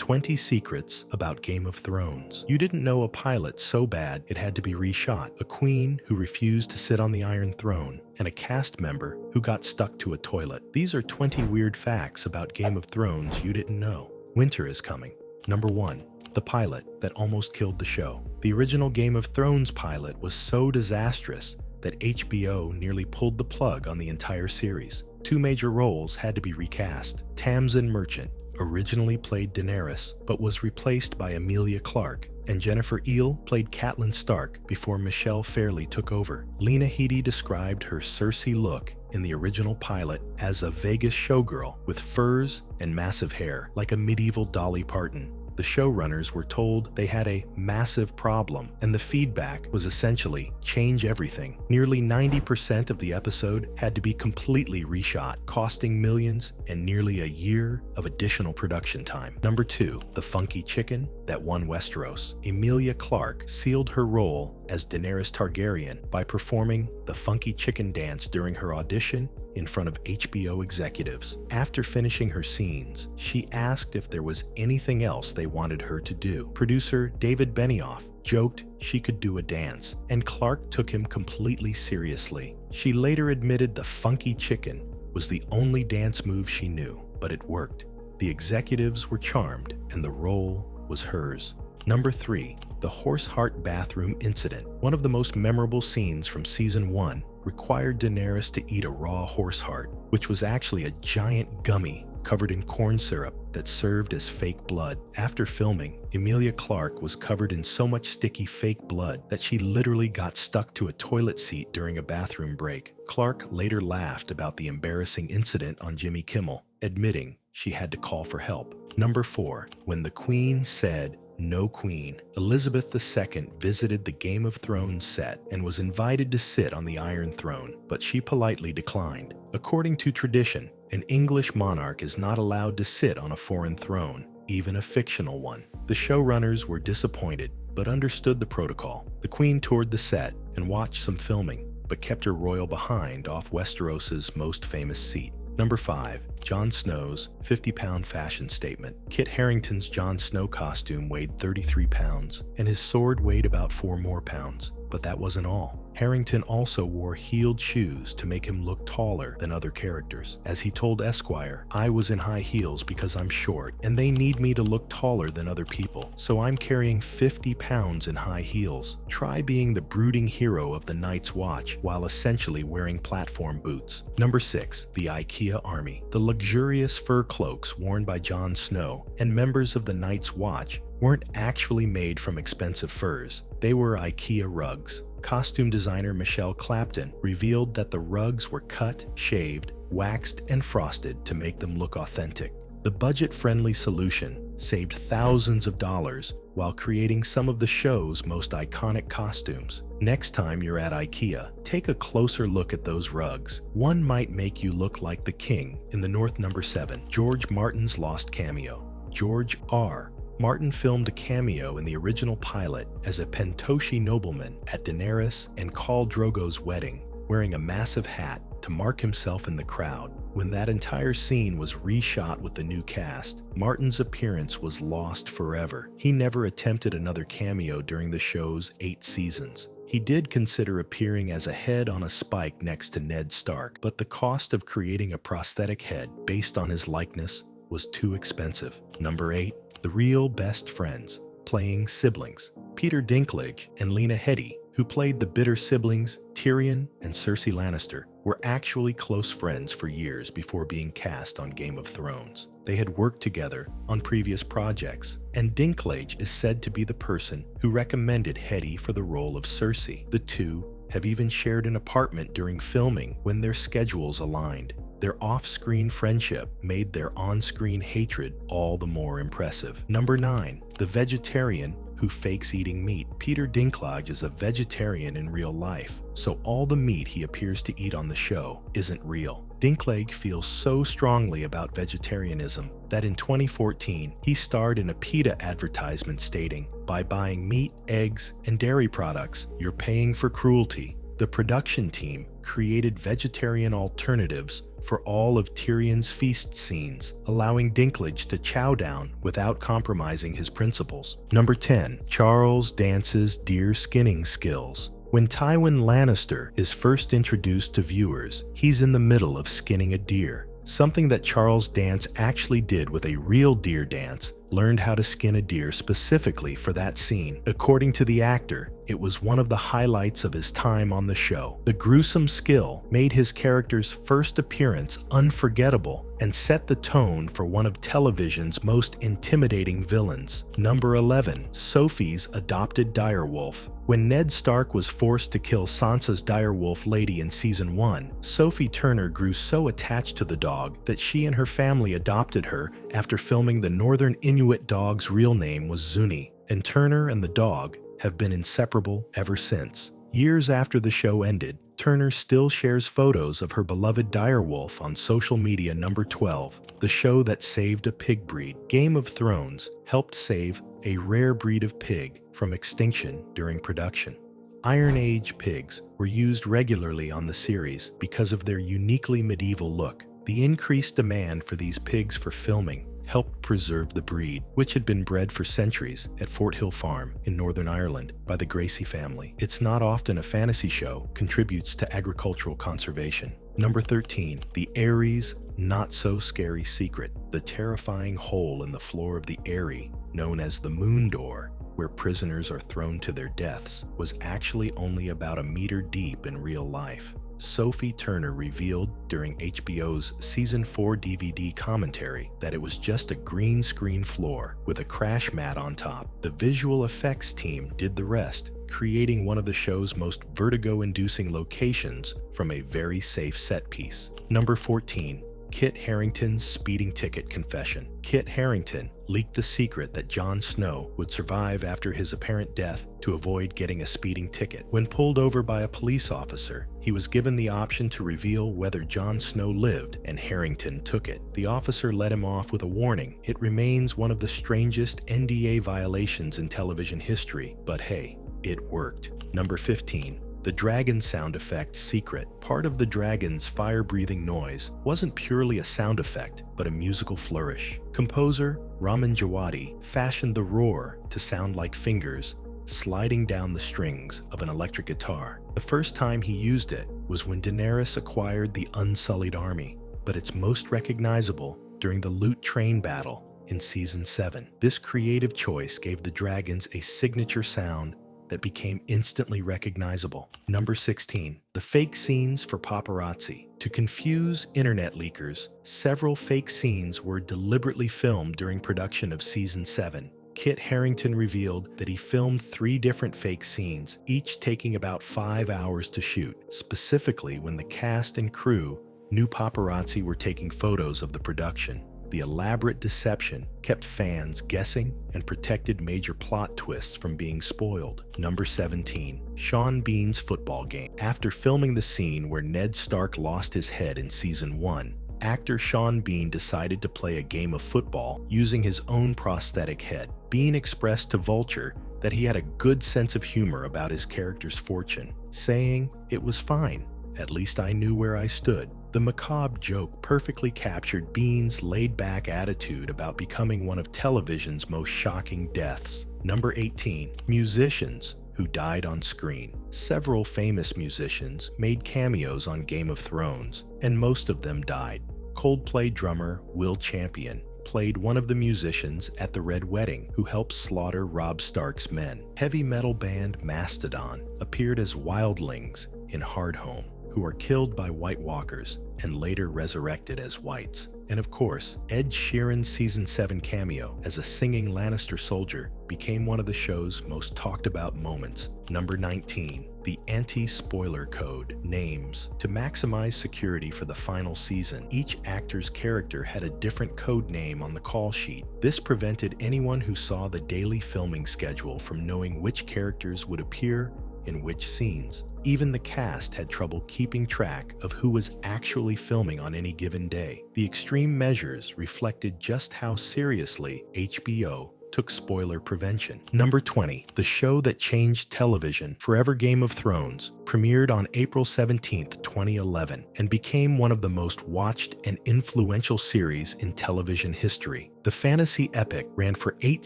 20 Secrets About Game of Thrones. You didn't know a pilot so bad it had to be reshot, a queen who refused to sit on the Iron Throne, and a cast member who got stuck to a toilet. These are 20 weird facts about Game of Thrones you didn't know. Winter is coming. Number 1. The pilot that almost killed the show. The original Game of Thrones pilot was so disastrous that HBO nearly pulled the plug on the entire series. 2 major roles had to be recast. Tamsin Merchant originally played Daenerys, but was replaced by Emilia Clarke, and Jennifer Eel played Catelyn Stark before Michelle Fairley took over. Lena Headey described her Cersei look in the original pilot as a Vegas showgirl with furs and massive hair, like a medieval Dolly Parton. The showrunners were told they had a massive problem, and the feedback was essentially change everything. Nearly 90% of the episode had to be completely reshot, costing millions and nearly a year of additional production time. Number 2. The funky chicken that won Westeros. Emilia Clarke sealed her role as Daenerys Targaryen by performing the funky chicken dance during her audition in front of HBO executives. After finishing her scenes, she asked if there was anything else they wanted her to do. Producer David Benioff joked she could do a dance, and Clarke took him completely seriously. She later admitted the funky chicken was the only dance move she knew, but it worked. The executives were charmed, and the role was hers. Number 3. The Horse Heart Bathroom Incident. One of the most memorable scenes from Season 1 required Daenerys to eat a raw horse heart, which was actually a giant gummy covered in corn syrup that served as fake blood. After filming, Emilia Clarke was covered in so much sticky fake blood that she literally got stuck to a toilet seat during a bathroom break. Clarke later laughed about the embarrassing incident on Jimmy Kimmel, admitting she had to call for help. Number 4. When the Queen said, "No queen." Elizabeth II visited the Game of Thrones set and was invited to sit on the Iron Throne, but she politely declined. According to tradition, an English monarch is not allowed to sit on a foreign throne, even a fictional one. The showrunners were disappointed, but understood the protocol. The Queen toured the set and watched some filming, but kept her royal behind off Westeros's most famous seat. Number 5. Jon Snow's 50-pound fashion statement. Kit Harington's Jon Snow costume weighed 33 pounds, and his sword weighed about 4 more pounds. But that wasn't all. Harington also wore heeled shoes to make him look taller than other characters. As he told Esquire, "I was in high heels because I'm short, and they need me to look taller than other people, so I'm carrying 50 pounds in high heels. Try being the brooding hero of the Night's Watch while essentially wearing platform boots." Number 6. The IKEA Army. The luxurious fur cloaks worn by Jon Snow and members of the Night's Watch weren't actually made from expensive furs. They were IKEA rugs. Costume designer Michelle Clapton revealed that the rugs were cut, shaved, waxed, and frosted to make them look authentic. The budget-friendly solution saved thousands of dollars while creating some of the show's most iconic costumes. Next time you're at IKEA, take a closer look at those rugs. One might make you look like the king in The North. Number 7. George Martin's lost cameo. George R. Martin filmed a cameo in the original pilot as a Pentoshi nobleman at Daenerys and Khal Drogo's wedding, wearing a massive hat to mark himself in the crowd. When that entire scene was reshot with the new cast, Martin's appearance was lost forever. He never attempted another cameo during the show's 8 seasons. He did consider appearing as a head on a spike next to Ned Stark, but the cost of creating a prosthetic head based on his likeness was too expensive. Number 8. The Real Best Friends, playing siblings. Peter Dinklage and Lena Headey, who played the bitter siblings Tyrion and Cersei Lannister, were actually close friends for years before being cast on Game of Thrones. They had worked together on previous projects, and Dinklage is said to be the person who recommended Headey for the role of Cersei. The two have even shared an apartment during filming when their schedules aligned. Their off-screen friendship made their on-screen hatred all the more impressive. Number 9. The vegetarian who fakes eating meat. Peter Dinklage is a vegetarian in real life, so all the meat he appears to eat on the show isn't real. Dinklage feels so strongly about vegetarianism that in 2014, he starred in a PETA advertisement stating, "By buying meat, eggs, and dairy products, you're paying for cruelty." The production team created vegetarian alternatives for all of Tyrion's feast scenes, allowing Dinklage to chow down without compromising his principles. Number 10. Charles Dance's deer skinning skills. When Tywin Lannister is first introduced to viewers, he's in the middle of skinning a deer. Something that Charles Dance actually did with a real deer dance, learned how to skin a deer specifically for that scene. According to the actor, it was one of the highlights of his time on the show. The gruesome skill made his character's first appearance unforgettable and set the tone for one of television's most intimidating villains. Number 11. Sophie's adopted direwolf. When Ned Stark was forced to kill Sansa's direwolf lady in Season 1, Sophie Turner grew so attached to the dog that she and her family adopted her after filming the Northern Inuit dog's real name was Zuni, and Turner and the dog have been inseparable ever since. Years after the show ended, Turner still shares photos of her beloved direwolf on social media. Number 12. The show that saved a pig breed. Game of Thrones helped save a rare breed of pig from extinction during production. Iron Age pigs were used regularly on the series because of their uniquely medieval look. The increased demand for these pigs for filming helped preserve the breed, which had been bred for centuries at Fort Hill Farm in Northern Ireland by the Gracie family. It's not often a fantasy show contributes to agricultural conservation. Number 13. The Ares Not-So-Scary Secret. The terrifying hole in the floor of the Eyrie, known as the Moon Door, where prisoners are thrown to their deaths, was actually only about a meter deep in real life. Sophie Turner revealed during HBO's Season 4 DVD commentary that it was just a green screen floor with a crash mat on top. The visual effects team did the rest, creating one of the show's most vertigo-inducing locations from a very safe set piece. Number 14. Kit Harington's speeding ticket confession. Kit Harington leaked the secret that Jon Snow would survive after his apparent death to avoid getting a speeding ticket. When pulled over by a police officer, he was given the option to reveal whether Jon Snow lived, and Harington took it. The officer let him off with a warning. It remains one of the strangest NDA violations in television history, but hey, it worked. Number 15. The dragon sound effect secret. Part of the dragon's fire-breathing noise wasn't purely a sound effect, but a musical flourish. Composer Ramin Djawadi fashioned the roar to sound like fingers sliding down the strings of an electric guitar. The first time he used it was when Daenerys acquired the Unsullied Army, but it's most recognizable during the Loot Train battle in Season 7. This creative choice gave the dragons a signature sound that became instantly recognizable. Number 16. The fake scenes for paparazzi. To confuse internet leakers, several fake scenes were deliberately filmed during production of Season 7. Kit Harington revealed that he filmed 3 different fake scenes, each taking about 5 hours to shoot, specifically when the cast and crew knew paparazzi were taking photos of the production. The elaborate deception kept fans guessing and protected major plot twists from being spoiled. Number 17. Sean Bean's football game. After filming the scene where Ned Stark lost his head in Season 1, actor Sean Bean decided to play a game of football using his own prosthetic head. Bean expressed to Vulture that he had a good sense of humor about his character's fortune, saying, "It was fine. At least I knew where I stood." The macabre joke perfectly captured Bean's laid-back attitude about becoming one of television's most shocking deaths. Number 18. Musicians who died on screen. Several famous musicians made cameos on Game of Thrones, and most of them died. Coldplay drummer Will Champion played one of the musicians at the Red Wedding who helped slaughter Robb Stark's men. Heavy metal band Mastodon appeared as wildlings in Hardhome, who are killed by White Walkers and later resurrected as Whites. And of course, Ed Sheeran's Season 7 cameo as a singing Lannister soldier became one of the show's most talked about moments. Number 19. The anti-spoiler code. Names. To maximize security for the final season, each actor's character had a different code name on the call sheet. This prevented anyone who saw the daily filming schedule from knowing which characters would appear in which scenes. Even the cast had trouble keeping track of who was actually filming on any given day. The extreme measures reflected just how seriously HBO took took spoiler prevention. Number 20. The show that changed television forever, Game of Thrones, premiered on April 17, 2011, and became one of the most watched and influential series in television history. The fantasy epic ran for 8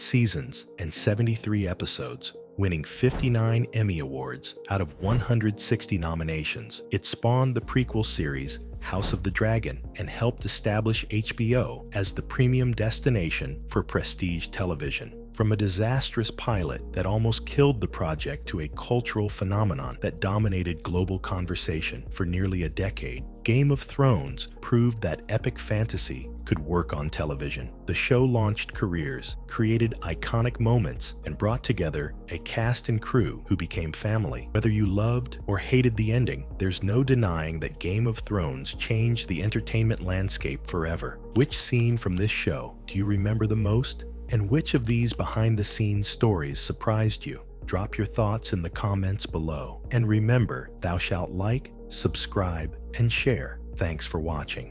seasons and 73 episodes, winning 59 Emmy Awards out of 160 nominations. It spawned the prequel series House of the Dragon and helped establish HBO as the premium destination for prestige television. From a disastrous pilot that almost killed the project to a cultural phenomenon that dominated global conversation for nearly a decade, Game of Thrones proved that epic fantasy could work on television. The show launched careers, created iconic moments, and brought together a cast and crew who became family. Whether you loved or hated the ending, there's no denying that Game of Thrones changed the entertainment landscape forever. Which scene from this show do you remember the most? And which of these behind-the-scenes stories surprised you? Drop your thoughts in the comments below. And remember, thou shalt like, subscribe, and share. Thanks for watching.